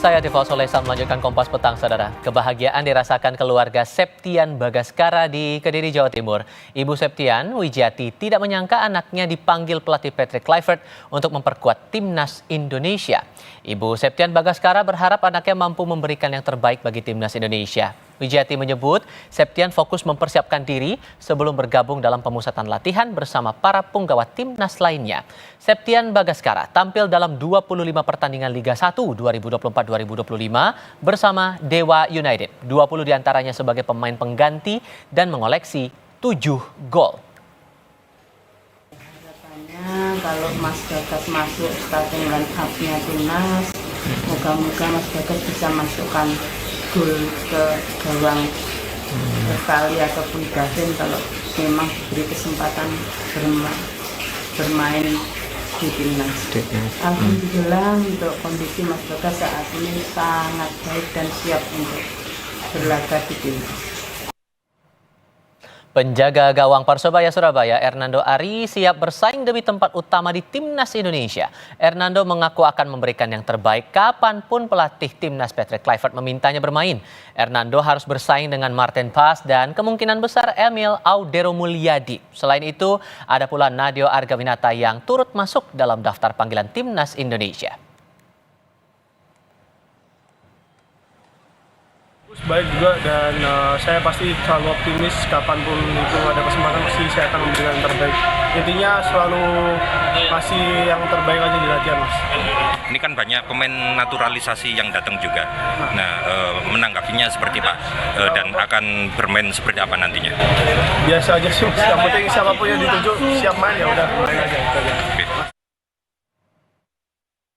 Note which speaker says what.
Speaker 1: Saya Tifal Solesa melanjutkan Kompas Petang, saudara. Kebahagiaan dirasakan keluarga Septian Bagaskara di Kediri, Jawa Timur. Ibu Septian, Wijiati, tidak menyangka anaknya dipanggil pelatih Patrick Kluivert untuk memperkuat timnas Indonesia. Ibu Septian Bagaskara berharap anaknya mampu memberikan yang terbaik bagi timnas Indonesia. Wijiati menyebut Septian fokus mempersiapkan diri sebelum bergabung dalam pemusatan latihan bersama para punggawa timnas lainnya. Septian Bagaskara tampil dalam 25 pertandingan Liga 1 2024-2025 bersama Dewa United. 20 diantaranya sebagai pemain pengganti dan mengoleksi 7 gol.
Speaker 2: Harapannya kalau Mas Bagas masuk starting line up-nya timnas, moga-moga Mas Bagas bisa masukkan gol ke gawang sekali ataupun Gavin kalau memang diberi kesempatan bermain di timnas. Alhamdulillah untuk kondisi Mas Bagas saat ini sangat baik dan siap untuk berlaga di timnas.
Speaker 1: Penjaga gawang Persebaya Surabaya, Hernando Ari, siap bersaing demi tempat utama di timnas Indonesia. Hernando mengaku akan memberikan yang terbaik kapanpun pelatih timnas Patrick Kluivert memintanya bermain. Hernando harus bersaing dengan Martin Paes dan kemungkinan besar Emil Auderomulyadi. Selain itu, ada pula Nadeo Argawinata yang turut masuk dalam daftar panggilan timnas Indonesia.
Speaker 3: Baik juga dan saya pasti selalu optimis kapanpun itu ada kesempatan pasti saya akan memberikan yang terbaik. Intinya selalu masih yang terbaik aja di latihan, Mas.
Speaker 4: Ini kan banyak pemain naturalisasi yang datang juga. Nah, menanggapinya seperti Pak dan akan bermain seperti apa nantinya?
Speaker 3: Biasa aja sih, yang penting siapapun yang ditunjuk siap main ya udah main aja.